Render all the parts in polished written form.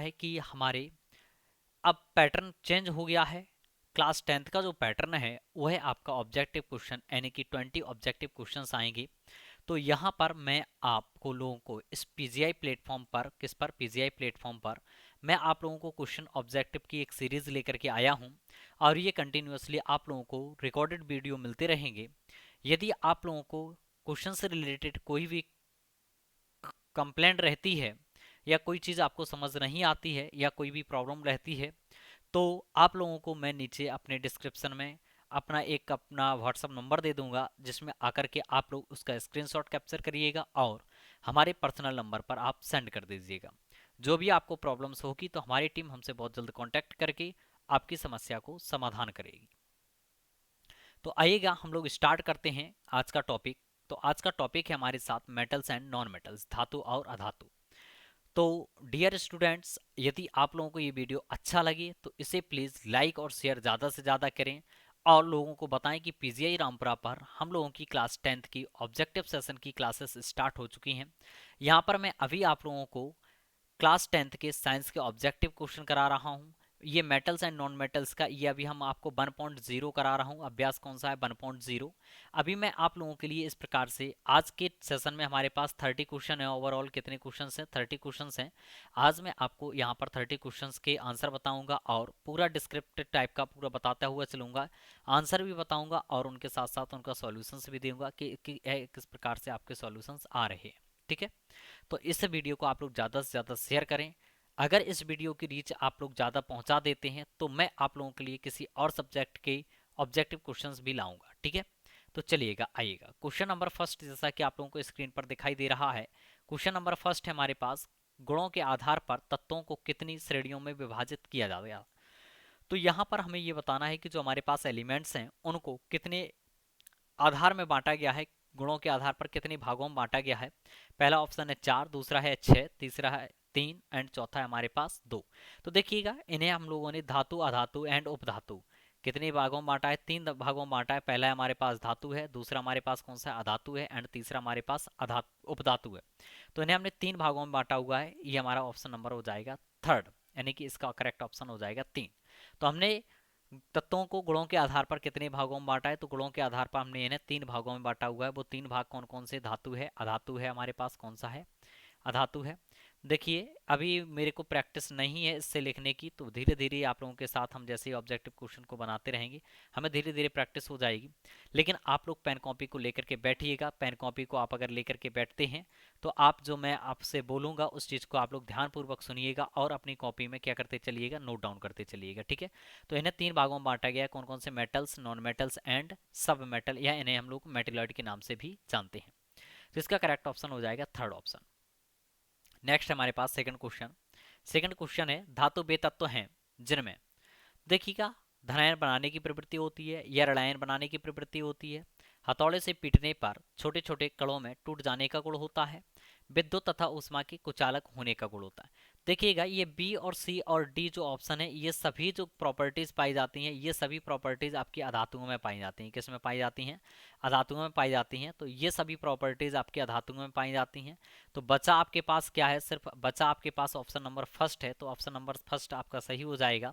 है कि हमारे अब पैटर्न चेंज हो गया है। क्लास 10th का जो पैटर्न है वो है आपका ऑब्जेक्टिव क्वेश्चन, यानी कि 20 ऑब्जेक्टिव क्वेश्चंस आएंगे। तो यहाँ पर मैं आपको लोगों को इस पीजीआई प्लेटफॉर्म पर, किस पर, पीजीआई प्लेटफॉर्म पर मैं आप लोगों को क्वेश्चन ऑब्जेक्टिव की एक सीरीज लेकर के आया हूँ और ये कंटिन्यूअसली आप लोगों को रिकॉर्डेड वीडियो मिलते रहेंगे। यदि आप लोगों को क्वेश्चन से रिलेटेड कोई भी कंप्लेंट रहती है या कोई चीज़ आपको समझ नहीं आती है या कोई भी प्रॉब्लम रहती है, तो आप लोगों को मैं नीचे अपने डिस्क्रिप्शन में अपना व्हाट्सअप नंबर दे दूंगा, जिसमें आकर के आप लोग उसका स्क्रीनशॉट कैप्चर करिएगा और हमारे पर्सनल नंबर पर आप सेंड कर दीजिएगा। जो भी आपको प्रॉब्लम्स होगी तो हमारी टीम हमसे बहुत जल्द कांटेक्ट करके आपकी समस्या को समाधान करेगी। तो आइएगा हम लोग स्टार्ट करते हैं आज का टॉपिक। तो आज का टॉपिक है हमारे साथ मेटल्स एंड नॉन मेटल्स, धातु और अधातु। तो डियर स्टूडेंट्स, यदि आप लोगों को ये वीडियो अच्छा लगे तो इसे प्लीज़ लाइक और शेयर ज़्यादा से ज़्यादा करें और लोगों को बताएं कि पीजीआई रामपुरा पर हम लोगों की क्लास 10th की ऑब्जेक्टिव सेशन की क्लासेस स्टार्ट हो चुकी हैं। यहाँ पर मैं अभी आप लोगों को क्लास 10th के साइंस के ऑब्जेक्टिव क्वेश्चन करा रहा हूँ। ये मेटल्स एंड नॉन मेटल्स का ये अभी हम आपको 1.0 करा रहा हूँ। अभ्यास कौन सा है? 1.0। अभी मैं आप लोगों के लिए इस प्रकार से आज के सेशन में हमारे पास 30 क्वेश्चन है। ओवरऑल कितने क्वेश्चन हैं? 30 क्वेश्चन हैं। आज मैं आपको यहाँ पर 30 क्वेश्चन के आंसर बताऊंगा और पूरा डिस्क्रिप्टिव टाइप का पूरा बताता हुआ चलूंगा। आंसर भी बताऊंगा और उनके साथ साथ उनका सॉल्यूशंस भी दूंगा कि किस प्रकार से आपके सॉल्यूशंस आ रहे हैं। ठीक है, तो इस वीडियो को आप लोग ज़्यादा से ज़्यादा शेयर करें। अगर इस वीडियो की रीच आप लोग ज़्यादा पहुंचा देते हैं तो मैं आप लोगों के लिए किसी और सब्जेक्ट के ऑब्जेक्टिव क्वेश्चंस भी लाऊंगा। ठीक है, तो चलिएगा आइएगा। क्वेश्चन नंबर फर्स्ट, जैसा कि आप लोगों को स्क्रीन पर दिखाई दे रहा है, क्वेश्चन नंबर फर्स्ट है हमारे पास, गुणों के आधार पर तत्वों को कितनी श्रेणियों में विभाजित किया जाएगा। तो यहाँ पर हमें ये बताना है कि जो हमारे पास एलिमेंट्स हैं उनको कितने आधार में बांटा गया है, गुणों के आधार पर कितने भागों में बांटा गया है। पहला ऑप्शन है 4, दूसरा है 6, तीसरा है 3 एंड चौथा है हमारे पास 2। तो देखिएगा, इन्हें हम लोगों ने धातु, अधातु एंड उपधातु कितने भागों में बांटा है? 3 भागों में बांटा है। पहला है हमारे पास धातु है, दूसरा हमारे पास कौन सा है? अधातु है एंड तीसरा हमारे पास उपधातु है। तो इन्हें हमने 3 भागों में बांटा हुआ है। ये हमारा ऑप्शन नंबर हो जाएगा थर्ड, यानी कि इसका करेक्ट ऑप्शन हो जाएगा 3। तो हमने तत्वों को गुणों के आधार पर कितने भागों में बांटा है? तो गुणों के आधार पर हमने इन्हें 3 भागों में बांटा हुआ है। वो 3 भाग कौन कौन से? धातु है, अधातु है, हमारे पास कौन सा है? अधातु है। देखिए, अभी मेरे को प्रैक्टिस नहीं है इससे लिखने की, तो धीरे धीरे आप लोगों के साथ हम जैसे ही ऑब्जेक्टिव क्वेश्चन को बनाते रहेंगे हमें धीरे धीरे प्रैक्टिस हो जाएगी। लेकिन आप लोग पेन कॉपी को लेकर के बैठिएगा। पेन कॉपी को आप अगर लेकर के बैठते हैं तो आप जो मैं आपसे बोलूँगा उस चीज़ को आप लोग ध्यानपूर्वक सुनिएगा और अपनी कॉपी में क्या करते चलिएगा? नोट डाउन करते चलिएगा। ठीक है, तो इन्हें 3 भागों में बांटा गया है। कौन कौन से? मेटल्स, नॉन मेटल्स एंड सब मेटल, या इन्हें हम लोग मेटेलॉइड के नाम से भी जानते हैं। तो इसका करेक्ट ऑप्शन हो जाएगा थर्ड ऑप्शन। नेक्स्ट हमारे पास सेकंड क्वेश्चन। सेकंड क्वेश्चन है, धातु वे तत्व हैं जिनमें, देखिएगा, धनायन बनाने की प्रवृत्ति होती है या ऋणायन बनाने की प्रवृत्ति होती है, हथौड़े से पीटने पर छोटे छोटे कणों में टूट जाने का गुण होता है, विद्युत तथा ऊष्मा के कुचालक होने का गुण होता है। देखिएगा, ये बी और सी और डी जो ऑप्शन है, ये सभी जो प्रॉपर्टीज पाई जाती हैं, ये सभी प्रॉपर्टीज आपकी अधातुओं में पाई जाती हैं। किस में पाई जाती हैं? अधातुओं में पाई जाती हैं। तो ये सभी प्रॉपर्टीज आपकी अधातुओं में पाई जाती हैं। तो बचा आपके पास क्या है? सिर्फ बचा आपके पास ऑप्शन नंबर फर्स्ट है। तो ऑप्शन नंबर फर्स्ट आपका सही हो जाएगा।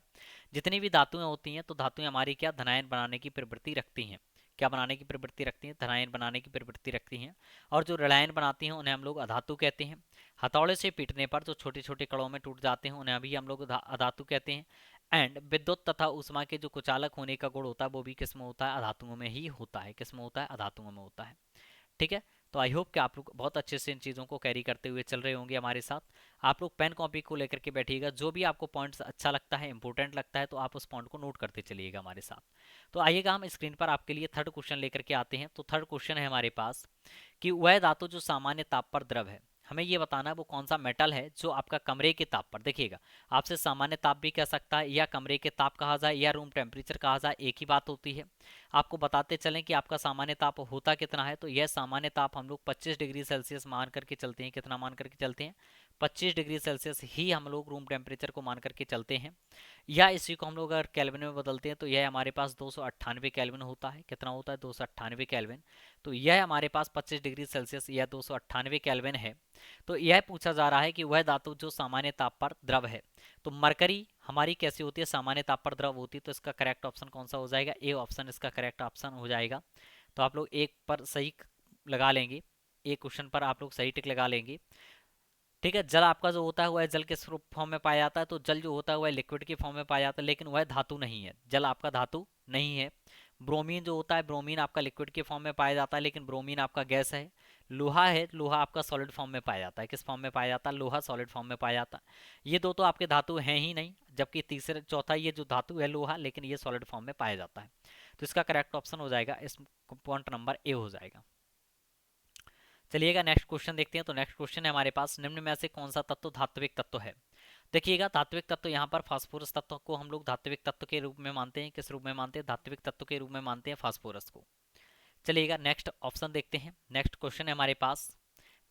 जितनी भी धातुएं होती हैं तो धातुएं हमारी क्या? धनायन बनाने की प्रवृत्ति रखती हैं। क्या बनाने की प्रवृत्ति रखती हैं? धनायन बनाने की प्रवृत्ति रखती हैं। और जो ऋणायन बनाती हैं उन्हें हम लोग अधातु कहते हैं। हथौड़े से पीटने पर जो छोटे छोटे कणों में टूट जाते हैं उन्हें अभी हम लोग अधातु कहते हैं। एंड विद्युत तथा ऊष्मा के जो कुचालक होने का गुण होता है वो भी किस में होता है? अधातुओं में ही होता है। किस में होता है? अधातुओं में होता है। ठीक है, तो आई होप कि आप लोग बहुत अच्छे से इन चीज़ों को कैरी करते हुए चल रहे होंगे हमारे साथ। आप लोग पेन कॉपी को लेकर के बैठिएगा। जो भी आपको पॉइंट्स अच्छा लगता है, इंपॉर्टेंट लगता है, तो आप उस पॉइंट को नोट करते चलिएगा हमारे साथ। तो आइएगा, हम स्क्रीन पर आपके लिए थर्ड क्वेश्चन लेकर के आते हैं। तो थर्ड क्वेश्चन है हमारे पास कि वह धातु जो सामान्य ताप पर द्रव है, हमें ये बताना है वो कौन सा मेटल है जो आपका कमरे के ताप पर, देखिएगा, आपसे सामान्य ताप भी कह सकता है या कमरे के ताप कहा जाए या रूम टेम्परेचर कहा जाए, एक ही बात होती है। आपको बताते चलें कि आपका सामान्य ताप होता कितना है। तो यह सामान्य ताप हम लोग 25 डिग्री सेल्सियस मान करके चलते हैं। कितना मान करके चलते हैं? 25 डिग्री सेल्सियस ही हम लोग रूम टेम्परेचर को मान करके चलते हैं। या इसी को हम लोग अगर केल्विन में बदलते हैं तो यह हमारे पास 298 केल्विन होता है। कितना होता है? 298 केल्विन। तो यह हमारे पास 25 डिग्री सेल्सियस या 298 केल्विन है। तो यह पूछा जा रहा है कि वह धातु जो सामान्य ताप पर द्रव है, तो मरकरी हमारी कैसी होती है, सामान्य ताप पर द्रव होती है, तो इसका करेक्ट ऑप्शन कौन सा हो जाएगा, ए ऑप्शन इसका करेक्ट ऑप्शन हो जाएगा। तो आप लोग एक पर सही लगा लेंगे, एक क्वेश्चन पर आप लोग सही टिक लगा लेंगे। ठीक है, जल आपका जो होता है वह जल के फॉर्म में पाया जाता है, तो जल जो होता है वह लिक्विड के फॉर्म में पाया जाता है, लेकिन वह धातु नहीं है, जल आपका धातु नहीं है। ब्रोमीन जो होता है, ब्रोमीन आपका लिक्विड के फॉर्म में पाया जाता है, लेकिन ब्रोमीन आपका गैस है। लोहा है, लोहा आपका सॉलिड फॉर्म में पाया जाता है, किस फॉर्म में पाया जाता है, लोहा सॉलिड फॉर्म में पाया जाता है। ये दो तो आपके धातु हैं ही नहीं, जबकि तीसरे चौथा ये जो धातु है लोहा, लेकिन ये सॉलिड फॉर्म में पाया जाता है। तो इसका करेक्ट ऑप्शन हो जाएगा, इस पॉइंट नंबर ए हो जाएगा। चलिएगा नेक्स्ट क्वेश्चन देखते हैं। तो नेक्स्ट क्वेश्चन है हमारे पास, निम्न में से कौन सा तत्व धात्विक तत्व है। देखिएगा धात्विक तत्व यहाँ पर फास्फोरस तत्व को हम लोग धात्विक तत्व के रूप में मानते हैं। किस रूप में मानते हैं, धात्विक तत्व के रूप में मानते हैं फास्फोरस को। चलिएगा नेक्स्ट ऑप्शन देखते हैं। नेक्स्ट क्वेश्चन है हमारे पास,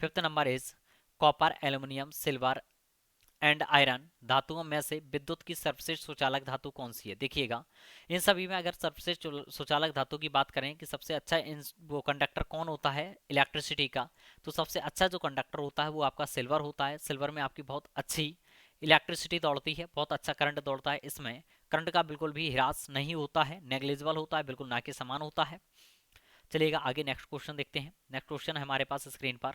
fifth number is copper, aluminium, silver and iron धातुओं में से विद्युत की सर्वश्रेष्ठ सुचालक धातु कौन सी है। देखिएगा इन सभी में अगर सर्वश्रेष्ठ सुचालक धातु की बात करें कि सबसे अच्छा इन वो कंडक्टर कौन होता है इलेक्ट्रिसिटी का, तो सबसे अच्छा जो कंडक्टर होता है वो आपका सिल्वर होता है। सिल्वर में आपकी बहुत अच्छी इलेक्ट्रिसिटी दौड़ती है, बहुत अच्छा करंट दौड़ता है, इसमें करंट का बिल्कुल भी ह्रास नहीं होता है, नेग्लिजिबल होता है, बिल्कुल ना के समान होता है। चलिएगा आगे नेक्स्ट क्वेश्चन देखते हैं। नेक्स्ट क्वेश्चन है हमारे पास स्क्रीन पर,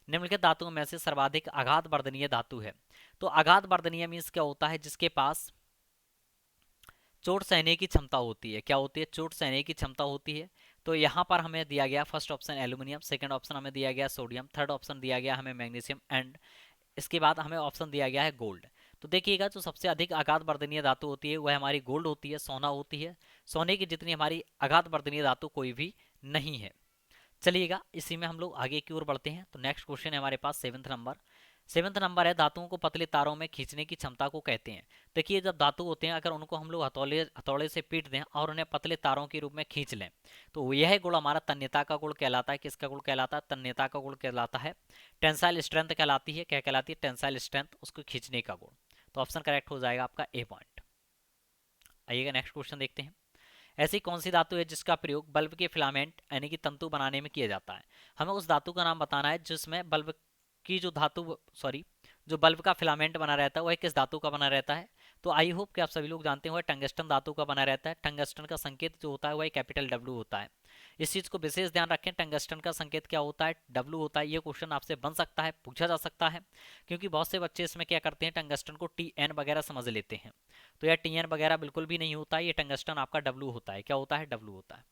निम्नलिखित धातुओं में से सर्वाधिक आघात वर्धनीय धातु है। तो आघात वर्धनीय मीन्स क्या होता है, जिसके पास चोट सहने की क्षमता होती है। क्या होती है, चोट सहने की क्षमता होती है। तो यहाँ पर हमें दिया गया first option aluminium, second option हमें दिया गया सोडियम, थर्ड ऑप्शन दिया गया हमें मैग्नीशियम एंड इसके बाद हमें ऑप्शन दिया गया है गोल्ड। तो देखिएगा जो सबसे अधिक आघात वर्धनीय धातु होती है वह हमारी गोल्ड होती है, सोना होती है। सोने की जितनी हमारी आघात वर्धनीय धातु कोई भी नहीं है। चलिएगा इसी में हम लोग आगे की ओर बढ़ते हैं। तो नेक्स्ट क्वेश्चन है हमारे पास सेवंथ नंबर है, धातुओं को पतले तारों में खींचने की क्षमता को कहते हैं। देखिए जब धातु होते हैं अगर उनको हम लोग हथौड़े से पीट दें और उन्हें पतले तारों के रूप में खींच लें, तो यह गुण हमारा तन्यता का गुण कहलाता है। किसका गुण कहलाता है, तन्यता का गुण कहलाता है। टेंसाइल स्ट्रेंथ कहलाती है, क्या कहलाती है, टेंसाइल स्ट्रेंथ, उसको खींचने का गुण। तो ऑप्शन करेक्ट हो जाएगा आपका ए पॉइंट। आइएगा नेक्स्ट क्वेश्चन देखते हैं। ऐसी कौन सी धातु है जिसका प्रयोग बल्ब के फिलामेंट यानी कि तंतु बनाने में किया जाता है। हमें उस धातु का नाम बताना है जिसमें बल्ब की जो धातु जो बल्ब का फिलामेंट बना रहता है वह किस धातु का बना रहता है। तो आई होप कि आप सभी लोग जानते हो टंगस्टन धातु का बना रहता है। टंगस्टन का संकेत जो होता है वह कैपिटल डब्ल्यू होता है। इस चीज को विशेष ध्यान रखें, टंगस्टन का संकेत क्या होता है, डब्ल्यू होता है। ये क्वेश्चन आपसे बन सकता है, पूछा जा सकता है, क्योंकि बहुत से बच्चे इसमें क्या करते हैं, टंगस्टन को टी एन वगैरह समझ लेते हैं। तो यह टी एन वगैरह बिल्कुल भी नहीं होता है, ये टंगस्टन आपका डब्ल्यू होता है। क्या होता है, डब्ल्यू होता है।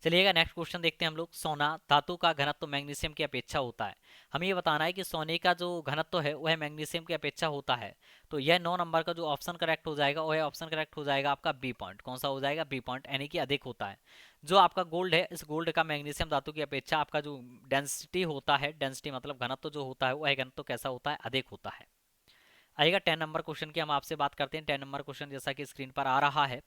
चलिएगा नेक्स्ट क्वेश्चन देखते हैं हम लोग। सोना धातु का घनत्व मैग्नीशियम की अपेक्षा होता है। हमें ये बताना है कि सोने का जो घनत्व है वह मैग्नीशियम की अपेक्षा होता है। तो यह 9 नंबर का जो ऑप्शन करेक्ट हो जाएगा वह ऑप्शन करेक्ट हो जाएगा आपका बी पॉइंट। कौन सा हो जाएगा, बी पॉइंट, यानी कि अधिक होता है। जो आपका गोल्ड है, इस गोल्ड का मैग्नीशियम धातु की अपेक्षा आपका जो डेंसिटी होता है, डेंसिटी मतलब घनत्व जो होता है वह घनत्व कैसा होता है, अधिक होता है। आइएगा 10 नंबर क्वेश्चन की हम आपसे बात करते हैं। 10 नंबर क्वेश्चन जैसा कि स्क्रीन पर आ रहा है।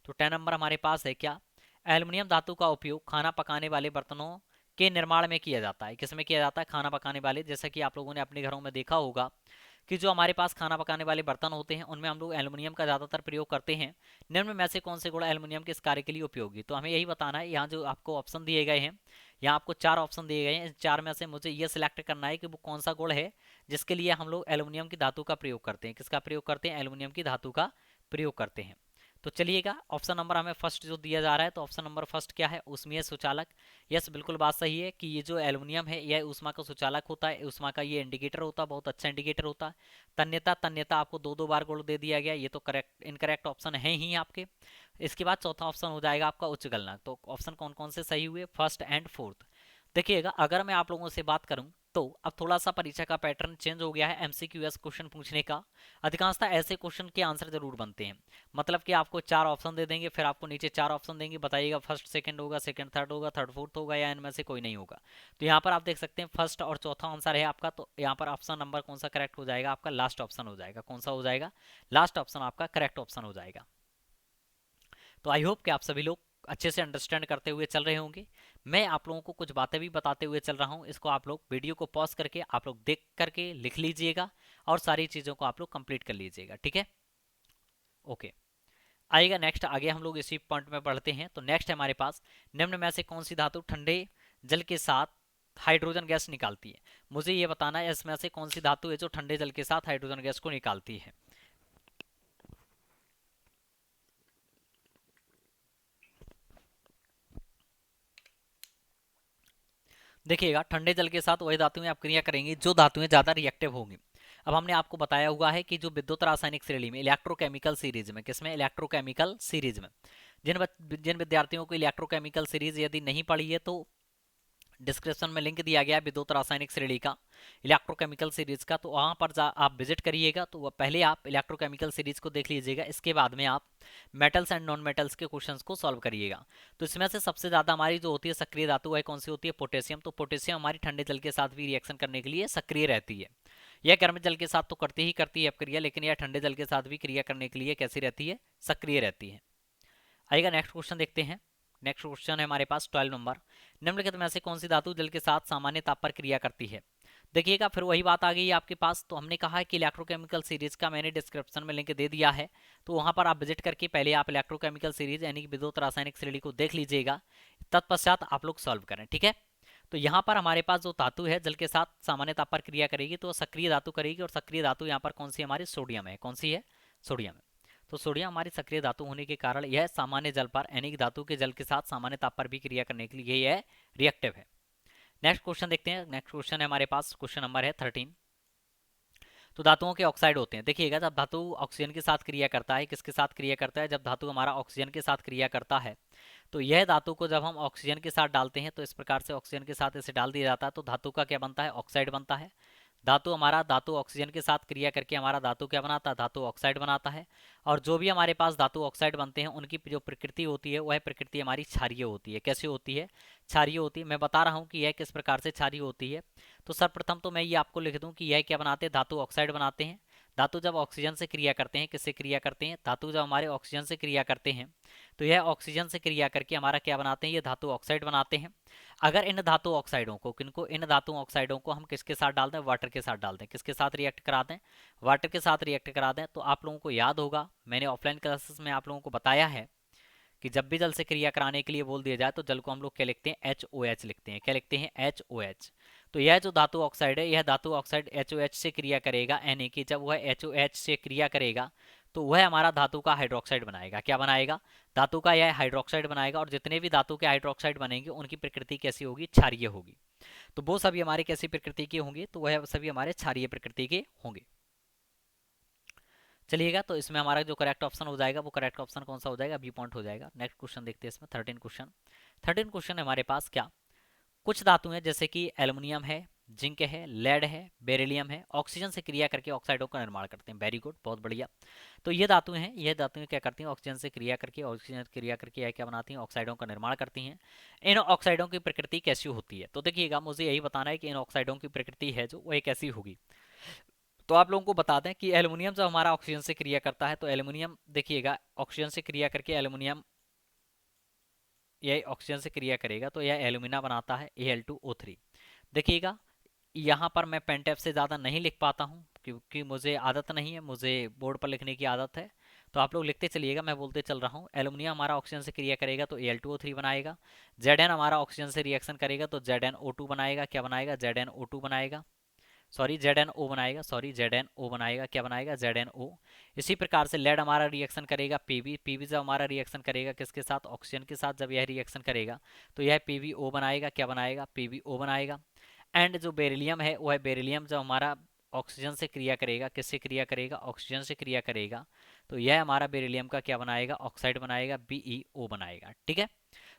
तो 10 नंबर हमारे पास है क्या, एल्युमिनियम धातु का उपयोग खाना पकाने वाले बर्तनों के निर्माण में किया जाता है। किसमें किया जाता है, खाना पकाने वाले। जैसा कि आप लोगों ने अपने घरों में देखा होगा कि जो हमारे पास खाना पकाने वाले बर्तन होते हैं उनमें हम लोग एल्युमिनियम का ज़्यादातर प्रयोग करते हैं। निम्न में से कौन से गुण एल्युमिनियम के इस कार्य के लिए उपयोगी। तो हमें यही बताना है। यहाँ जो आपको ऑप्शन दिए गए हैं, यहाँ आपको 4 ऑप्शन दिए गए हैं। इन 4 में से मुझे ये सिलेक्ट करना है कि वो कौन सा गुण है जिसके लिए हम लोग एल्युमिनियम की धातु का प्रयोग करते हैं। किसका प्रयोग करते हैं, एल्युमिनियम की धातु का प्रयोग करते हैं। तो चलिएगा ऑप्शन नंबर हमें फर्स्ट जो दिया जा रहा है, तो ऑप्शन नंबर फर्स्ट क्या है, ऊष्मीय सुचालक। यस बिल्कुल बात सही है कि ये जो एल्युमिनियम है यह ऊष्मा का सुचालक होता है, ऊष्मा का ये इंडिकेटर होता है, बहुत अच्छा इंडिकेटर होता है। तन्यता आपको दो बार गुण दे दिया गया, ये तो करेक्ट इनकरेक्ट ऑप्शन है ही आपके। इसके बाद चौथा ऑप्शन हो जाएगा आपका उच्च गलनांक। तो ऑप्शन कौन कौन से सही हुए, फर्स्ट एंड फोर्थ। देखिएगा अगर मैं आप लोगों से बात करूं तो अब थोड़ा सा परीक्षा का पैटर्न चेंज हो गया है एमसीक्यूएस क्वेश्चन पूछने का। अधिकांशतः ऐसे क्वेश्चन के आंसर जरूर बनते हैं, मतलब कि आपको 4 ऑप्शन दे देंगे, फिर आपको नीचे 4 ऑप्शन देंगे, बताइएगा फर्स्ट सेकंड होगा, सेकंड थर्ड होगा, थर्ड फोर्थ होगा या इनमें से कोई नहीं होगा। तो यहाँ पर आप देख सकते हैं फर्स्ट और चौथा आंसर है आपका। तो यहाँ पर ऑप्शन नंबर कौन सा करेक्ट हो जाएगा आपका, लास्ट ऑप्शन हो जाएगा। कौन सा हो जाएगा, लास्ट ऑप्शन आपका करेक्ट ऑप्शन हो जाएगा। तो आई होप कि आप सभी लोग अच्छे से अंडरस्टैंड करते हुए चल रहे होंगे। मैं आप लोगों को कुछ बातें भी बताते हुए चल रहा हूं, इसको आप लोग वीडियो को पॉज करके आप लोग देख करके लिख लीजिएगा और सारी चीज़ों को आप लोग कंप्लीट कर लीजिएगा, ठीक है। ओके, आइएगा नेक्स्ट, आगे हम लोग इसी पॉइंट में पढ़ते हैं। तो नेक्स्ट है हमारे पास, निम्न में से कौन सी धातु ठंडे जल के साथ हाइड्रोजन गैस निकालती है। मुझे ये बताना है इसमें से कौन सी धातु है जो ठंडे जल के साथ हाइड्रोजन गैस को निकालती है। देखिएगा, ठंडे जल के साथ वही धातुएं आप क्रिया करेंगी जो धातुएं ज्यादा रिएक्टिव होंगी। अब हमने आपको बताया हुआ है कि जो विद्युत रासायनिक श्रेणी में, इलेक्ट्रोकेमिकल सीरीज में, किसमें, इलेक्ट्रोकेमिकल सीरीज में, जिन विद्यार्थियों को इलेक्ट्रोकेमिकल सीरीज यदि नहीं पढ़ी है तो डिस्क्रिप्शन में लिंक दिया गया है विद्युत रासायनिक श्रेणी का, इलेक्ट्रोकेमिकल सीरीज का, तो वहां पर आप विजिट करिएगा। तो पहले आप इलेक्ट्रोकेमिकल सीरीज को देख लीजिएगा, इसके बाद में आप मेटल्स एंड नॉन मेटल्स के क्वेश्चंस को सॉल्व करिएगा। तो इसमें से सबसे ज्यादा हमारी जो होती है सक्रिय धातु है कौन सी होती है, पोटेशियम। तो पोटेशियम हमारी ठंडे जल के साथ भी रिएक्शन करने के लिए सक्रिय रहती है। यह गर्म जल के साथ तो करती है क्रिया, लेकिन यह ठंडे जल के साथ भी क्रिया करने के लिए कैसी रहती है, सक्रिय रहती है। आइएगा नेक्स्ट क्वेश्चन देखते हैं। नेक्स्ट क्वेश्चन है हमारे पास 12 नंबर, निम्नलिखित में से कौन सी धातु जल के साथ सामान्य ताप पर क्रिया करती है। देखिएगा, फिर वही बात आ गई है आपके पास। तो हमने कहा है कि इलेक्ट्रोकेमिकल सीरीज का मैंने डिस्क्रिप्शन में लिंक दे दिया है, तो वहां पर आप विजिट करके पहले आप इलेक्ट्रोकेमिकल सीरीज यानी कि विद्युत रासायनिक श्रेणी को देख लीजिएगा, तत्पश्चात आप लोग सॉल्व करें, ठीक है। तो यहाँ पर हमारे पास जो धातु है जल के साथ सामान्य ताप पर क्रिया करेगी तो सक्रिय धातु करेगी, और सक्रिय धातु यहाँ पर कौन सी हमारी, सोडियम है। कौन सी है, सोडियम है। तो सोडियम हमारी सक्रिय धातु होने के कारण यह सामान्य जल पर यानी कि धातु के जल के साथ सामान्य ताप पर भी क्रिया करने के लिए यह रिएक्टिव है। नेक्स्ट क्वेश्चन देखते हैं। नेक्स्ट क्वेश्चन है हमारे पास, क्वेश्चन नंबर है 13। तो धातुओं के ऑक्साइड होते हैं। देखिएगा, जब धातु ऑक्सीजन के साथ क्रिया करता है, किसके साथ क्रिया करता है, जब धातु हमारा ऑक्सीजन के साथ क्रिया करता है, तो यह धातु को जब हम ऑक्सीजन के साथ डालते हैं तो इस प्रकार से ऑक्सीजन के साथ इसे डाल दिया जाता है, तो धातु का क्या बनता है, ऑक्साइड बनता है। धातु ऑक्सीजन के साथ क्रिया करके हमारा धातु क्या बनाता है, धातु ऑक्साइड बनाता है। और जो भी हमारे पास धातु ऑक्साइड बनते हैं उनकी जो प्रकृति होती है वह प्रकृति हमारी क्षारीय होती है। कैसी होती है, क्षारीय होती है। मैं बता रहा हूँ कि यह किस प्रकार से क्षारीय होती है। तो सर्वप्रथम तो मैं ये आपको लिख दूं कि यह क्या बनाते हैं, धातु ऑक्साइड बनाते हैं। धातु जब ऑक्सीजन से क्रिया करते हैं, किससे क्रिया करते हैं, धातु जब हमारे ऑक्सीजन से क्रिया करते हैं तो यह ऑक्सीजन से क्रिया करके हमारा क्या बनाते हैं, ये धातु ऑक्साइड बनाते हैं। अगर इन धातु ऑक्साइडों को, किनको, इन धातु ऑक्साइडों को हम किसके साथ डाल दें, वाटर के साथ डाल दें, किसके साथ रिएक्ट करा दें, वाटर के साथ रिएक्ट करा दें, तो आप लोगों को याद होगा मैंने ऑफलाइन क्लासेस में आप लोगों को बताया है कि जब भी जल से क्रिया कराने के लिए बोल दिया जाए तो जल को हम लोग क्या लिखते हैं, HOH लिखते हैं। क्या लिखते हैं, HOH। तो यह जो धातु ऑक्साइड है, यह धातु ऑक्साइड HOH से क्रिया करेगा, यानी कि जब वह HOH से क्रिया करेगा तो वह हमारा धातु का हाइड्रोक्साइड बनाएगा। क्या बनाएगा, धातु का यह हाइड्रोक्साइड बनाएगा। और जितने भी धातु के हाइड्रोक्साइड बनेंगे उनकी प्रकृति कैसी होगी, क्षारीय होगी। तो वो सभी हमारे कैसी प्रकृति के होंगे, तो वह सभी हमारे क्षारीय प्रकृति के होंगे। चलिएगा, तो इसमें हमारा जो करेक्ट ऑप्शन हो जाएगा वो करेक्ट ऑप्शन कौन सा हो जाएगा, बी पॉइंट हो जाएगा। नेक्स्ट क्वेश्चन देखते हैं इसमें 13 क्वेश्चन। 13 क्वेश्चन हमारे पास क्या, कुछ धातुएं जैसे कि एल्युमिनियम है, जिंक है, लेड है, बेरिलियम है, ऑक्सीजन से क्रिया करके ऑक्साइडों का निर्माण करते हैं। वेरी गुड, बहुत बढ़िया। तो ये धातुएं हैं, ये धातुएं क्या करती हैं, ऑक्सीजन से क्रिया करके, ऑक्सीजन से क्रिया करके यह क्या बनाती हैं, ऑक्साइडों का निर्माण करती हैं। इन ऑक्साइडों की प्रकृति कैसी होती है, तो देखिएगा मुझे यही बताना है कि इन ऑक्साइडों की प्रकृति है जो वह कैसी होगी। तो आप लोगों को बता दें कि एल्युमिनियम जब हमारा ऑक्सीजन से क्रिया करता है तो एल्युमिनियम, देखिएगा ऑक्सीजन से क्रिया करके एल्युमिनियम, यह ऑक्सीजन से क्रिया करेगा तो यह एल्यूमिना बनाता है, Al2O3। देखिएगा, यहाँ पर मैं पेन टैप से ज़्यादा नहीं लिख पाता हूँ क्योंकि मुझे आदत नहीं है, मुझे बोर्ड पर लिखने की आदत है। तो आप लोग लिखते चलिएगा, मैं बोलते चल रहा हूँ। एल्यूमिनियम हमारा ऑक्सीजन से क्रिया करेगा तो Al2O3 बनाएगा। Zn हमारा ऑक्सीजन से रिएक्शन करेगा तो ZnO2 बनाएगा। क्या बनाएगा, ZnO2 बनाएगा, सॉरी ZnO बनाएगा, सॉरी ZnO बनाएगा। क्या बनाएगा, ZnO। इसी प्रकार से लेड हमारा रिएक्शन करेगा पीवी जब हमारा रिएक्शन करेगा किसके साथ, ऑक्सीजन के साथ, जब यह रिएक्शन करेगा तो यह PbO बनाएगा। क्या बनाएगा, PbO बनाएगा। एंड जो बेरिलियम है वह बेरिलियम जब हमारा ऑक्सीजन से क्रिया करेगा, किससे क्रिया करेगा, ऑक्सीजन से क्रिया करेगा, तो यह हमारा बेरिलियम का क्या बनाएगा, ऑक्साइड बनाएगा, BeO बनाएगा। ठीक है,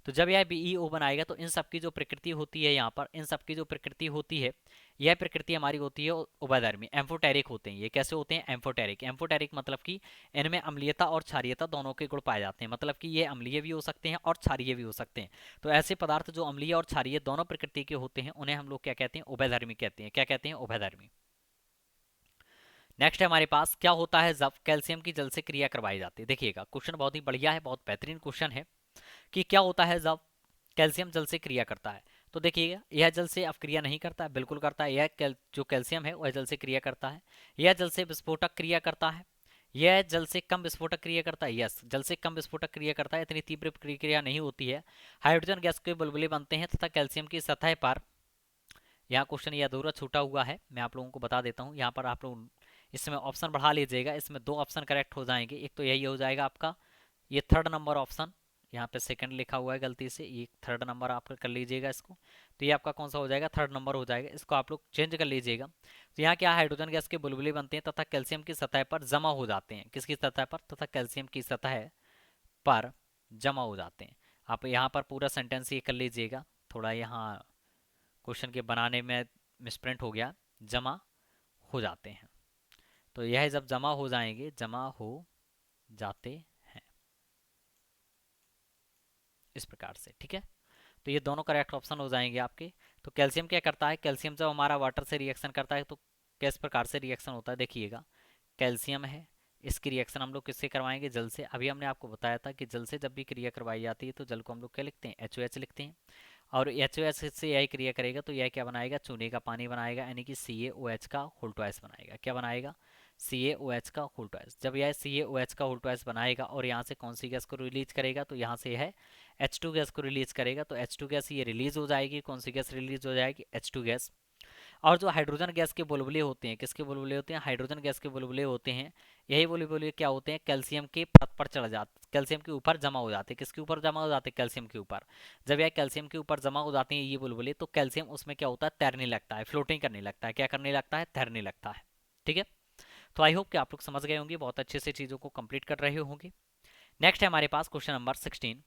तो जब यह BeO बनाएगा तो इन सब की जो प्रकृति होती है, यहाँ पर इन सब की जो प्रकृति होती है, यह प्रकृति हमारी होती है उभयधर्मी, एम्फोटेरिक होते हैं। ये कैसे होते हैं, एम्फोटेरिक। एम्फोटेरिक मतलब कि इनमें अम्लीयता और क्षारीयता दोनों के गुण पाए जाते हैं, मतलब कि ये अम्लीय भी हो सकते हैं और क्षारीय भी हो सकते हैं। तो ऐसे पदार्थ जो अम्लीय और क्षारीय दोनों प्रकृति के होते हैं उन्हें हम लोग क्या कहते हैं, उभयधर्मी कहते हैं। क्या कहते हैं, उभयधर्मी। नेक्स्ट है हमारे पास, क्या होता है जब कैल्शियम की जल से क्रिया करवाई जाती है। देखिएगा, क्वेश्चन बहुत ही बढ़िया है, बहुत बेहतरीन क्वेश्चन है कि क्या होता है जब कैल्शियम जल से क्रिया करता है। तो देखिएगा, यह जल से अब क्रिया नहीं करता है, बिल्कुल करता है। जो कैल्शियम है वह जल से क्रिया करता है। यह जल से विस्फोटक क्रिया करता है। यह जल से कम विस्फोटक क्रिया करता है, यस, जल से कम विस्फोटक क्रिया करता है, इतनी तीव्र क्रिया नहीं होती है। हाइड्रोजन गैस के बुलबुले बनते हैं तथा कैल्शियम की सतह पर यहाँ क्वेश्चन ये अधूरा छूटा हुआ है, मैं आप लोगों को बता देता हूँ। यहाँ पर आप लोग इसमें ऑप्शन बढ़ा लीजिएगा, इसमें 2 ऑप्शन करेक्ट हो जाएंगे। एक तो यही हो जाएगा आपका ये थर्ड नंबर ऑप्शन, यहाँ पे सेकंड लिखा हुआ है गलती से, ये थर्ड नंबर आप कर लीजिएगा इसको। तो ये आपका कौन सा हो जाएगा, थर्ड नंबर हो जाएगा, इसको आप लोग चेंज कर लीजिएगा। तो यहाँ क्या, हाइड्रोजन गैस के बुलबुले बनते हैं तथा कैल्शियम की सतह पर जमा हो जाते हैं। किसकी सतह पर, तथा कैल्शियम की सतह पर जमा हो जाते हैं। आप यहाँ पर पूरा सेंटेंस ये कर लीजिएगा, थोड़ा यहाँ क्वेश्चन के बनाने में मिसप्रिंट हो गया, जमा हो जाते हैं। तो यह जब जमा हो जाएंगे, जमा हो जाते हैं इस प्रकार से, ठीक है। तो ये दोनों करेक्ट ऑप्शन हो जाएंगे आपके। तो कैल्शियम क्या करता है, कैल्शियम जब हमारा वाटर से रिएक्शन करता है तो किस प्रकार से रिएक्शन होता है, देखिएगा कैल्शियम है, इसकी रिएक्शन हम लोग किससे करवाएंगे, जल से। अभी हमने आपको बताया था कि जल से जब भी क्रिया करवाई जाती है तो जल को हम लोग क्या लिखते हैं, HOH लिखते हैं। और HOH से यही क्रिया करेगा तो यह क्या बनाएगा, चूने का पानी बनाएगा, यानी कि CaOH का होल ट्वाइस बनाएगा। क्या बनाएगा, CaOH का होल ट्वाइस। जब यह CaOH का होल ट्वाइस बनाएगा और यहाँ से कौन सी गैस को रिलीज करेगा, तो यहाँ से यह H2 गैस को रिलीज करेगा। तो H2 गैस ये रिलीज हो जाएगी, कौन सी गैस रिलीज हो जाएगी, H2 गैस। और जो हाइड्रोजन गैस के बुलबुले होते हैं, किसके बुलबुले होते हैं, हाइड्रोजन गैस के बुलबुले होते हैं। यही बुलबुले क्या होते हैं, कैल्शियम के परत पर चढ़ जाते, कैल्शियम के ऊपर जमा हो जाते हैं। किसके ऊपर जमा हो जाते हैं, कैल्शियम के ऊपर। जब यह कैल्शियम के ऊपर जमा हो जाते हैं ये बुलबुले, तो कैल्शियम उसमें क्या होता है, तैरने लगता है, फ्लोटिंग करने लगता है। क्या करने लगता है, तैरने लगता है, ठीक है। तो आई होप कि आप लोग समझ गए होंगे, बहुत अच्छे से चीज़ों को कंप्लीट कर रहे होंगे। नेक्स्ट है हमारे पास क्वेश्चन नंबर 16।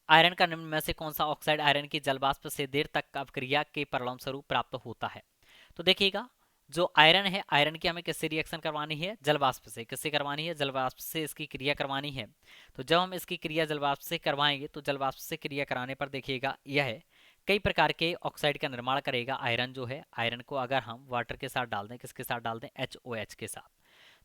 आयरन का निम्न में से कौन सा ऑक्साइड आयरन की जलवाष्प से देर तक अपक्रिया के परिणाम स्वरूप प्राप्त होता है। तो देखिएगा, जो आयरन है, आयरन की हमें किससे रिएक्शन करवानी है, जलवाष्प से। किससे करवानी है, जलवाष्प से इसकी क्रिया करवानी है। तो जब हम इसकी क्रिया जलवाष्प से करवाएंगे तो जलवाष्प से क्रिया कराने पर देखिएगा यह कई प्रकार के ऑक्साइड का निर्माण करेगा। आयरन जो है, आयरन को अगर हम वाटर के साथ डाल दें, किसके साथ डाल दें, HOH के साथ।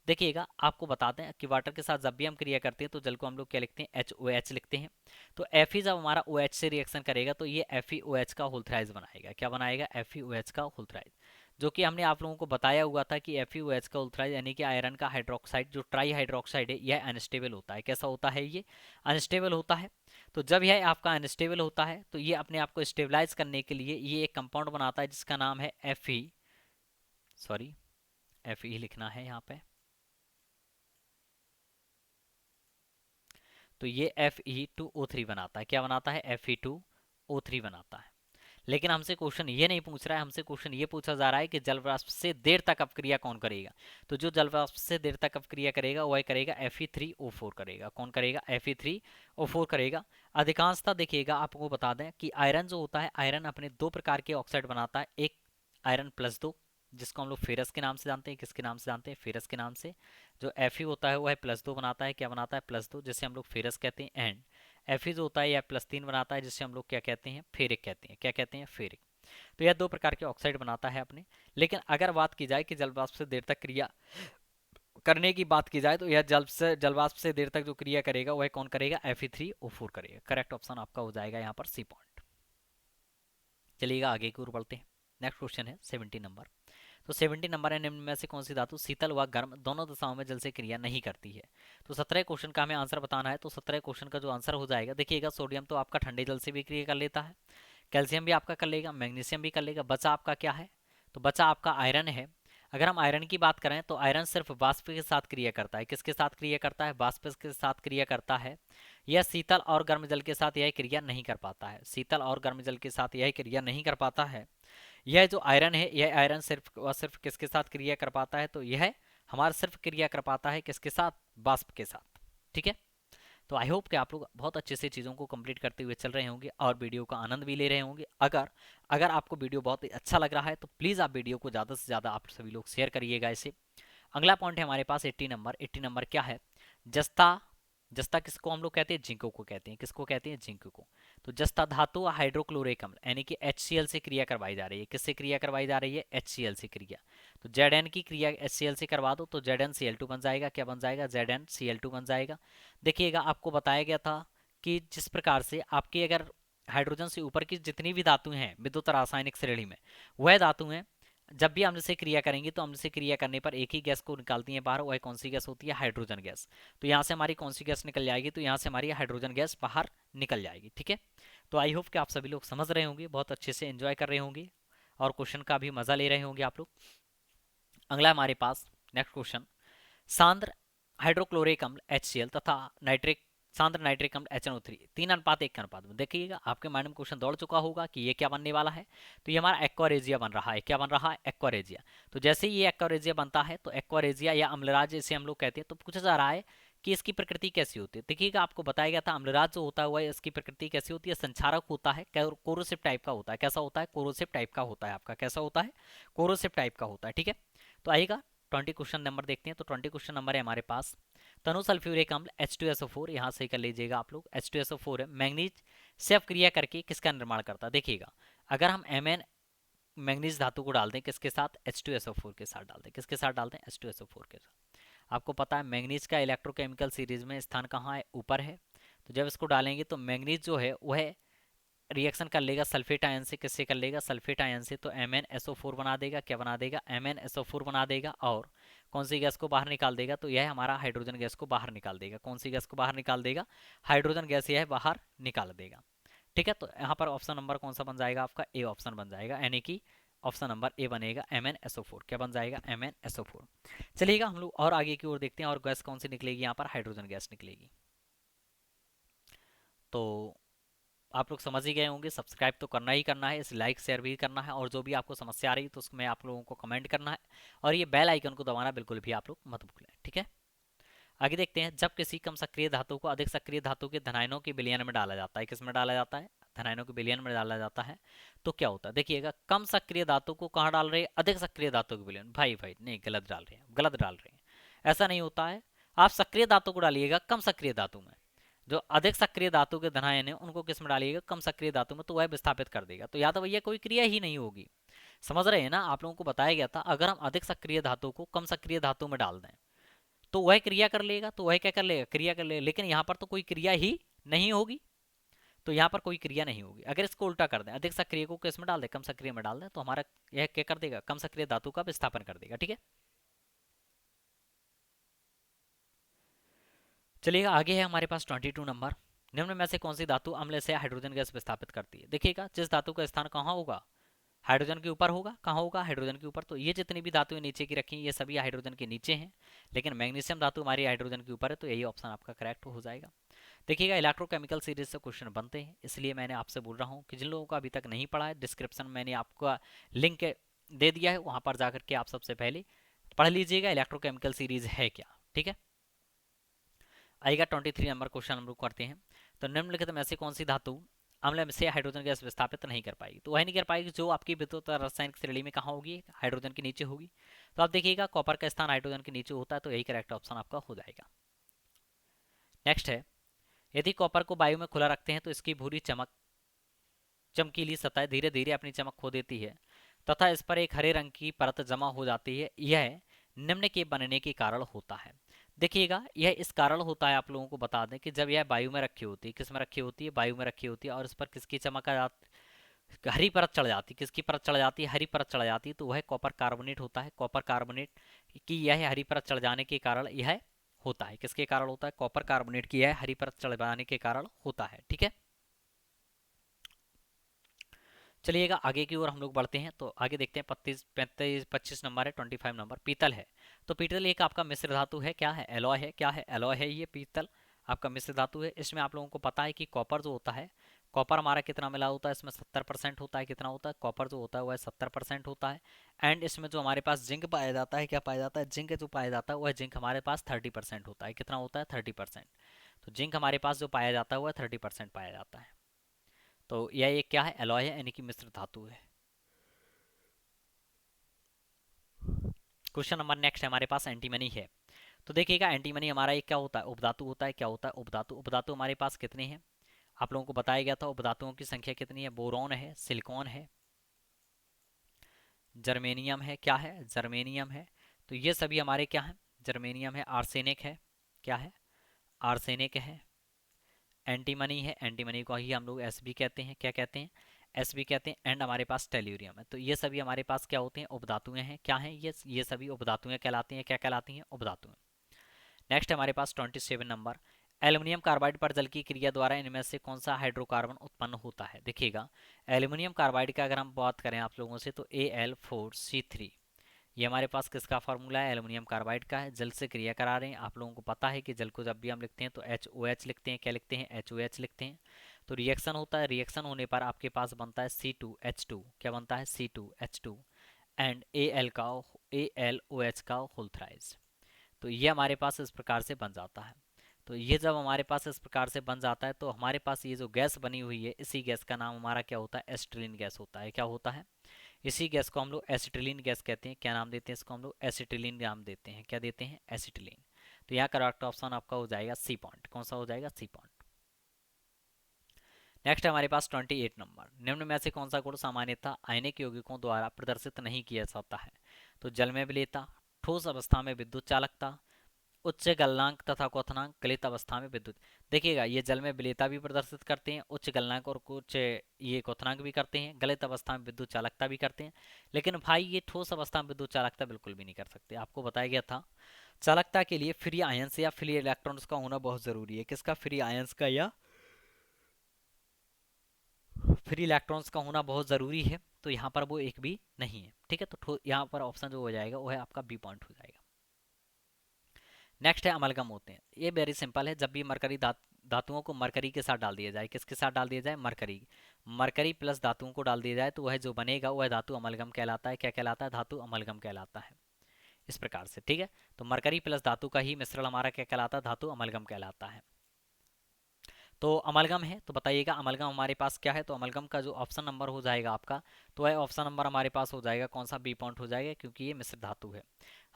देखिएगा, आपको बताते हैं कि वाटर के साथ जब भी हम क्रिया करते हैं तो जल को हम लोग क्या लिखते हैं, HOH लिखते हैं। तो Fe जब हमारा OH से रिएक्शन करेगा तो ये FeOH का होल थ्राइज बनाएगा। क्या बनाएगा, FeOH का होल थ्राइज। जो कि हमने आप लोगों को बताया हुआ था कि FeOH का होल थ्राइज यानी कि आयरन का हाइड्रोक्साइड, जो ट्राई हाइड्रोक्साइड है, यह अनस्टेबल होता है। कैसा होता है, ये अनस्टेबल होता है। तो जब यह आपका अनस्टेबल होता है तो ये अपने आप को स्टेबलाइज करने के लिए ये एक कंपाउंड बनाता है जिसका नाम है Fe लिखना है यहाँ पे। तो ये Fe2O3 बनाता है। क्या बनाता है, Fe2O3 बनाता है। लेकिन हमसे क्वेश्चन ये नहीं पूछ रहा है, हमसे क्वेश्चन ये पूछा जा रहा है कि जल वाष्प से देर तक अपक्रिया कौन करेगा। तो जो जल वाष्प से देर तक अपक्रिया करेगा वह करेगा Fe3O4 करेगा। कौन करेगा, Fe3O4 करेगा। अधिकांशतः देखिएगा, आपको बता दें कि आयरन जो होता है, आयरन अपने 2 प्रकार के ऑक्साइड बनाता है। एक आयरन +2 जिसको हम लोग फेरस के नाम से जानते हैं। किसके नाम से जानते हैं, फेरस के नाम से। जो Fe होता है वह +2 बनाता है। क्या बनाता है, +2, जिसे हम लोग फेरस कहते हैं। एंड Fe जो होता है यह +3 बनाता है, जिससे हम लोग क्या कहते हैं, फेरिक कहते हैं। क्या कहते हैं, फेरिक। तो यह 2 प्रकार के ऑक्साइड बनाता है अपने। लेकिन अगर बात की जाए कि जलवाष्प से देर तक क्रिया करने की बात की जाए तो यह जलवाष्प से देर तक जो क्रिया करेगा वह कौन करेगा, Fe3O4 करेगा। करेक्ट ऑप्शन आपका हो जाएगा यहाँ पर सी पॉइंट। चलिएगा आगे की ओर बढ़ते हैं। नेक्स्ट क्वेश्चन है 70 नंबर। तो 70 नंबर है, निम्न में से कौन सी धातु शीतल व गर्म दोनों दशाओं में जल से क्रिया नहीं करती है। तो 17 क्वेश्चन का हमें आंसर बताना है। तो 17 क्वेश्चन का जो आंसर हो जाएगा, देखिएगा, सोडियम तो आपका ठंडे जल से भी क्रिया कर लेता है, कैल्शियम भी आपका कर लेगा, मैग्नीशियम भी कर लेगा। बचा आपका क्या है, तो बचा आपका आयरन है। अगर हम आयरन की बात करें तो आयरन सिर्फ वाष्प के साथ क्रिया करता है। किसके साथ क्रिया करता है, वाष्प के साथ क्रिया करता है। यह शीतल और गर्म जल के साथ यह क्रिया नहीं कर पाता है। शीतल और गर्म जल के साथ यह क्रिया नहीं कर पाता है। यह जो आयरन है, यह आयरन सिर्फ और सिर्फ किसके साथ क्रिया कर पाता है, तो यह हमारा सिर्फ क्रिया कर पाता है किसके साथ, वाष्प के साथ, ठीक है। तो आई होप कि आप लोग बहुत अच्छे से चीज़ों को कंप्लीट करते हुए चल रहे होंगे और वीडियो का आनंद भी ले रहे होंगे। अगर अगर आपको वीडियो बहुत ही अच्छा लग रहा है तो प्लीज़ आप वीडियो को ज़्यादा से ज़्यादा आप सभी लोग शेयर करिएगा इसे। अगला पॉइंट है हमारे पास 80 नंबर। 80 नंबर क्या है, जस्ता। जस्ता किसको हम लोग कहते हैं, जिंक को कहते हैं। किसको कहते हैं, जिंक को। तो जस्ता धातु हाइड्रोक्लोरिक अम्ल यानी कि HCl से क्रिया करवाई जा रही है। किससे क्रिया करवाई जा रही है, HCl से क्रिया। तो Zn की क्रिया HCl से करवा दो तो ZnCl2 बन जाएगा। क्या बन जाएगा, ZnCl2 बन जाएगा। देखिएगा, आपको बताया गया था कि जिस प्रकार से आपकी अगर हाइड्रोजन से ऊपर की जितनी भी धातुएं हैं विद्युत रासायनिक श्रेणी में, वह धातुएं जब भी अम्ल से क्रिया करेंगी तो अम्ल से क्रिया करने पर एक ही गैस को निकालती हैं बाहर। वह कौन सी गैस होती है, हाइड्रोजन गैस। तो यहाँ से हमारी कौन सी गैस निकल जाएगी, तो यहाँ से हमारी हाइड्रोजन गैस बाहर निकल जाएगी, ठीक है। तो आई होप कि आप सभी लोग समझ रहे होंगे, बहुत अच्छे से एंजॉय कर रहे होंगे। और क्वेश्चन का भी मजा ले रहे होंगे आप लोग। अगला हमारे पास नेक्स्ट क्वेश्चन, सांद्र हाइड्रोक्लोरिक अम्ल HCl तथा नाइट्रिक सांद्र नाइट्रिक अम्ल HNO3 3:1 के अनुपात में। देखिएगा आपके माइंड में क्वेश्चन दौड़ चुका होगा कि ये क्या बनने वाला है। तो ये हमारा एक्वारेजिया बन रहा है। क्या बन रहा है? एक्वारेजिया। तो जैसे ही ये एक्वारेजिया बनता है तो एक्वारेजिया या अम्लराज जैसे हम लोग कहते हैं, तो पूछा जा रहा है कि इसकी प्रकृति कैसी होती है। देखिएगा आपको बताया गया था अम्लराज जो होता है वह इसकी प्रकृति कैसी होती है, संक्षारक होता है, कोरोसिव टाइप का होता है। कैसा होता है? कोरोसिव टाइप का होता है आपका। कैसा होता है? कोरोसिव टाइप का होता है। ठीक है, तो आइएगा 20 क्वेश्चन नंबर देखते हैं। तो 20 क्वेश्चन नंबर है हमारे पास, तनु सल्फ्यूरिक अम्ल H2SO4, यहाँ से कर लीजिएगा आप लोग, H2SO4 है, मैंगनीज से अपक्रिया करके किसका निर्माण करता है। देखिएगा अगर हम Mn मैंगनीज धातु को डाल दें किसके साथ? H2SO4 के साथ डाल दें। किसके साथ डालते हैं? H2SO4 के साथ। आपको पता है मैंगनीज का इलेक्ट्रोकेमिकल सीरीज में स्थान कहाँ है? ऊपर है। तो जब इसको डालेंगे तो मैंगनीज जो है वह रिएक्शन कर लेगा सल्फेट आयन से। किससे कर लेगा? सल्फेट आयन से। तो MnSO4 बना देगा। क्या बना देगा? MnSO4 बना देगा। और कौन सी गैस को बाहर निकाल देगा? तो यह हमारा हाइड्रोजन गैस को बाहर निकाल देगा। कौन सी गैस को बाहर निकाल देगा? हाइड्रोजन गैस यह बाहर निकाल देगा। ठीक है, तो यहाँ पर ऑप्शन नंबर कौन सा बन जाएगा आपका? ए ऑप्शन बन जाएगा, यानी कि ऑप्शन नंबर ए बनेगा MnSO4। क्या बन जाएगा? MnSO4। चलिएगा हम लोग और आगे की ओर देखते हैं, और गैस कौन सी निकलेगी? यहाँ पर हाइड्रोजन गैस निकलेगी। तो आप लोग समझ ही गए होंगे, सब्सक्राइब तो करना ही करना है, इस लाइक शेयर भी करना है, और जो भी आपको समस्या आ रही है तो उसमें आप लोगों को कमेंट करना है, और ये बेल आइकन को दबाना बिल्कुल भी आप लोग मत भूलें। ठीक है, आगे देखते हैं, जब किसी कम सक्रिय धातु को अधिक सक्रिय धातु के धनायनों के विलयन में डाला जाता है, किस में डाला जाता है? धनायनों के विलयन में डाला जाता है, तो क्या होता है? देखिएगा कम सक्रिय धातु को कहाँ डाल रहे हैं? अधिक सक्रिय धातु के विलयन। भाई भाई नहीं, गलत डाल रहे हैं, गलत डाल रहे हैं, ऐसा नहीं होता है। आप सक्रिय धातु को डालिएगा कम सक्रिय धातु में, जो अधिक सक्रिय धातु के धनायन है उनको किस में डालिएगा? कम सक्रिय धातु में, तो वह विस्थापित कर देगा। तो या तो भैया कोई क्रिया ही नहीं होगी। समझ रहे हैं ना? आप लोगों को बताया गया था अगर हम अधिक सक्रिय धातु को कम सक्रिय धातु में डाल दें तो वह क्रिया कर लेगा। तो वह क्या कर लेगा? क्रिया कर लेगा। लेकिन यहाँ पर तो कोई क्रिया ही नहीं होगी, तो यहाँ पर कोई क्रिया नहीं होगी। अगर इसको उल्टा कर दें, अधिक सक्रिय को किस में डाल दें? कम सक्रिय में डाल दें, तो हमारा यह क्या कर देगा? कम सक्रिय धातु का विस्थापन कर देगा। ठीक है, चलिएगा आगे है हमारे पास 22 नंबर, निम्न में से कौन सी धातु अम्ल से हाइड्रोजन गैस विस्थापित करती है? देखिएगा जिस धातु का स्थान कहाँ होगा? हाइड्रोजन के ऊपर होगा। कहाँ होगा? हाइड्रोजन के ऊपर। तो ये जितनी भी धातुएं नीचे की रखी ये सभी हाइड्रोजन के नीचे हैं, लेकिन मैग्नीशियम धातु हमारी हाइड्रोजन के ऊपर है, तो यही ऑप्शन आपका करेक्ट हो जाएगा। देखिएगा इलेक्ट्रोकेमिकल सीरीज से क्वेश्चन बनते हैं, इसलिए मैंने आपसे बोल रहा हूँ कि जिन लोगों को अभी तक नहीं पढ़ा है, डिस्क्रिप्शन में मैंने आपका लिंक दे दिया है, वहाँ पर जाकर के आप सबसे पहले पढ़ लीजिएगा इलेक्ट्रोकेमिकल सीरीज है क्या। ठीक है, आएगा 23 नंबर क्वेश्चन हम लोग करते हैं। तो निम्नलिखित में से कौन सी धातु अम्ल से हाइड्रोजन गैस विस्थापित नहीं कर पाएगी? तो वह नहीं कर पाएगी जो आपकी विद्युत रासायनिक श्रेणी में कहाँ होगी? हाइड्रोजन के नीचे होगी। तो आप देखिएगा कॉपर का स्थान हाइड्रोजन के नीचे होता है, तो यही करेक्ट ऑप्शन आपका हो जाएगा। नेक्स्ट है, यदि कॉपर को वायु में खुला रखते हैं तो इसकी भूरी चमकीली सतह धीरे धीरे अपनी चमक खो देती है तथा इस पर एक हरे रंग की परत जमा हो जाती है। यह निम्न के बनने के कारण होता है। देखिएगा यह इस कारण होता है, आप लोगों को बता दें कि जब यह वायु में रखी होती है, किस में रखी होती है? वायु में रखी होती है, और इस पर किसकी चमक आ जाती, हरी परत चढ़ जाती है। किसकी परत चढ़ जाती है? हरी परत चढ़ जाती है, तो वह कॉपर कार्बोनेट होता है। कॉपर कार्बोनेट की यह हरी परत चढ़ जाने के कारण यह होता है। किसके कारण होता है? कॉपर कार्बोनेट की यह हरी परत चढ़ जाने के कारण होता है। ठीक है, चलिएगा आगे की ओर हम लोग बढ़ते हैं। तो आगे देखते हैं 25 नंबर है, 25 नंबर पीतल है। तो पीतल एक आपका मिश्र धातु है। क्या है? एलॉय है। क्या है? एलॉय है। ये पीतल आपका मिश्र धातु है। इसमें आप लोगों को पता है कि कॉपर जो होता है, कॉपर हमारा कितना मिला होता है इसमें? 70% होता है। कितना होता है? कॉपर जो होता है वह 70% होता है। एंड इसमें जो हमारे पास जिंक पाया जाता है, क्या पाया जाता है? जिंक जो पाया जाता है वह जिंक हमारे पास 30% होता है। कितना होता है? 30%। तो जिंक हमारे पास जो पाया जाता है वह 30% पाया जाता है। तो यह एक क्या है? एलॉय है, यानी कि मिश्र धातु है। क्वेश्चन नंबर नेक्स्ट है हमारे पास, एंटीमनी है। तो देखिएगा एंटीमनी हमारा एक क्या होता है? उपधातु होता है। क्या होता है? उपधातु। उपधातु हमारे पास कितने हैं? आप लोगों को बताया गया था उपधातुओं की संख्या कितनी है। बोरॉन है, सिलिकॉन है, जर्मेनियम है। क्या है? जर्मेनियम है। तो ये सभी हमारे क्या हैं? जर्मेनियम है। आर्सेनिक है। क्या है? आर्सेनिक है। एंटीमनी है, एंटीमनी को ही हम लोग एस बी कहते हैं। क्या कहते हैं? एस बी कहते हैं। एंड हमारे पास टेल्यूरियम है। तो ये सभी हमारे पास क्या होते हैं? उपधातुएं हैं। क्या हैं ये सभी उपधातुएं कहलाती हैं। क्या कहलाती हैं? उपधातुएं। नेक्स्ट हमारे पास 27 नंबर, एल्युमिनियम कार्बाइड पर जल की क्रिया द्वारा इनमें से कौन सा हाइड्रोकार्बन उत्पन्न होता है? देखिएगा, एल्युमिनियम कार्बाइड का अगर हम बात करें आप लोगों से, तो Al4C3, ये हमारे पास किसका फार्मूला है? एल्युमिनियम कार्बाइड का है। जल से क्रिया करा रहे हैं, आप लोगों को पता है कि जल को जब भी हम लिखते हैं तो HOH लिखते हैं। क्या लिखते हैं? HOH लिखते हैं। तो रिएक्शन होता है, रिएक्शन होने पर आपके पास बनता है C2H2। क्या बनता है? C2H2 एंड AlOH का होल थ्राइस। तो ये हमारे पास इस प्रकार से बन जाता है। तो ये जब हमारे पास इस प्रकार से बन जाता है तो हमारे पास ये जो गैस बनी हुई है, इसी गैस का नाम हमारा क्या होता है? एसिटिलीन गैस होता है। क्या होता है? इसी गैस को हम लोग एसिटिलीन गैस कहते हैं। क्या नाम देते हैं इसको? हम लोग एसिटिलीन नाम देते हैं। क्या देते हैं? एसिटिलीन। तो यहाँ करेक्ट ऑप्शन आपका हो जाएगा सी पॉइंट। कौन सा हो जाएगा? C point. नेक्स्ट है हमारे पास 28 नंबर। निम्न में से कौन सा गुण सामान्यतः आयनिक यौगिकों द्वारा प्रदर्शित नहीं किया जाता है? तो जल में विलेयता, ठोस अवस्था में विद्युत चालकता, उच्च गलनांक तथा क्वथनांक, गलित अवस्था में विद्युत। देखिएगा, ये जल में विलेयता भी प्रदर्शित करते हैं, उच्च गलनांक और कुछ ये क्वथनांक भी करते हैं, गलित अवस्था में विद्युत चालकता भी करते हैं। लेकिन भाई ये ठोस अवस्था में विद्युत चालकता बिल्कुल भी नहीं कर सकते। आपको बताया गया था चालकता के लिए फ्री आयंस या फ्री इलेक्ट्रॉन्स का होना बहुत जरूरी है। किसका? फ्री आयंस का या फ्री इलेक्ट्रॉन्स का होना बहुत ज़रूरी है। तो यहाँ पर वो एक भी नहीं है। ठीक है, तो यहाँ पर ऑप्शन जो हो जाएगा वो है आपका बी पॉइंट हो जाएगा। नेक्स्ट है अमलगम होते हैं। ये वेरी सिंपल है। जब भी मरकरी धातुओं को मरकरी के साथ डाल दिया जाए, किसके साथ डाल दिया जाए? मरकरी। मरकरी प्लस धातुओं को डाल दिया जाए तो वह जो बनेगा वह धातु अमलगम कहलाता है। क्या कहलाता है? धातु अमलगम कहलाता है। इस प्रकार से, ठीक है। तो मरकरी प्लस धातु का ही मिश्रण हमारा क्या कहलाता है? धातु अमलगम कहलाता है। तो अमलगम है, तो बताइएगा अमलगम हमारे पास क्या है? तो अमलगम का जो ऑप्शन नंबर हो जाएगा आपका, तो वह ऑप्शन नंबर हमारे पास हो जाएगा कौन सा? बी पॉइंट हो जाएगा, क्योंकि ये मिश्र धातु है।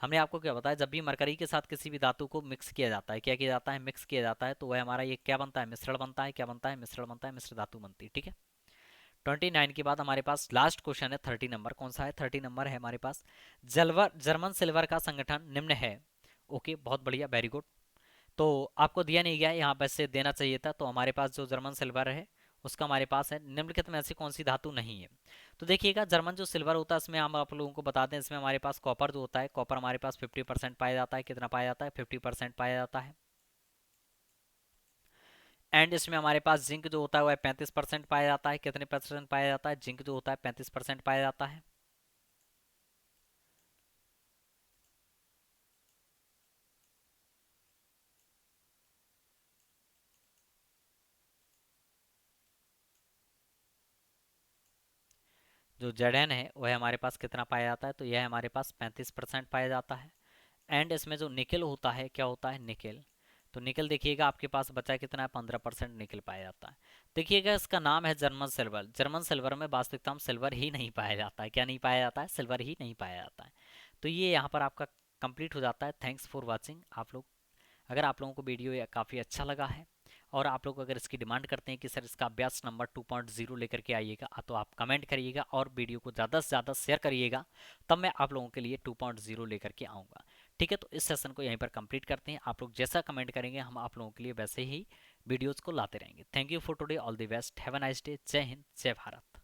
हमने आपको क्या बताया, जब भी मरकरी के साथ किसी भी धातु को मिक्स किया जाता है, क्या किया जाता है? मिक्स किया जाता है, तो वह हमारा ये क्या बनता है? मिश्रण बनता है। क्या बनता है? मिश्रण बनता है, मिश्र धातु बनती है। ठीक है। 29 के बाद हमारे पास लास्ट क्वेश्चन है 30 नंबर। कौन सा है? 30 नंबर है हमारे पास, जलवर जर्मन सिल्वर का संगठन निम्न है। ओके, बहुत बढ़िया, वेरी गुड। तो आपको दिया नहीं गया है, यहाँ पर से देना चाहिए था। तो हमारे पास जो जर्मन सिल्वर है उसका हमारे पास है, निम्नलिखित में ऐसी कौन सी धातु नहीं है? तो देखिएगा, जर्मन जो सिल्वर होता है इसमें हम आप लोगों को बताते हैं, इसमें हमारे पास कॉपर जो होता है, कॉपर हमारे पास 50% पाया जाता है। कितना पाया जाता है? 50% पाया जाता है। एंड इसमें हमारे पास जिंक जो होता है वह 35% पाया जाता है। कितने परसेंट पाया जाता है? जिंक जो होता है 35% पाया जाता है। जो Zn है वह हमारे पास कितना पाया जाता है? तो यह हमारे पास 35% पाया जाता है। एंड इसमें जो निकल होता है, क्या होता है? निकल। तो निकल देखिएगा आपके पास बचा कितना है? 15% निकल पाया जाता है। देखिएगा, इसका नाम है जर्मन सिल्वर। जर्मन सिल्वर में वास्तविकता में सिल्वर ही नहीं पाया जाता है। क्या नहीं पाया जाता है? सिल्वर ही नहीं पाया जाता है। तो ये यहाँ पर आपका कंप्लीट हो जाता है। Thanks for watching. आप लोग, अगर आप लोगों को वीडियो काफ़ी अच्छा लगा है और आप लोग अगर इसकी डिमांड करते हैं कि सर इसका अभ्यास नंबर 2.0 लेकर के आइएगा, तो आप कमेंट करिएगा और वीडियो को ज़्यादा से ज़्यादा शेयर करिएगा, तब मैं आप लोगों के लिए 2.0 लेकर के आऊँगा। ठीक है, तो इस सेशन को यहीं पर कंप्लीट करते हैं। आप लोग जैसा कमेंट करेंगे हम आप लोगों के लिए वैसे ही वीडियोज़ को लाते रहेंगे। Thank you for today, all the best, have a nice day. जय हिंद, जय भारत।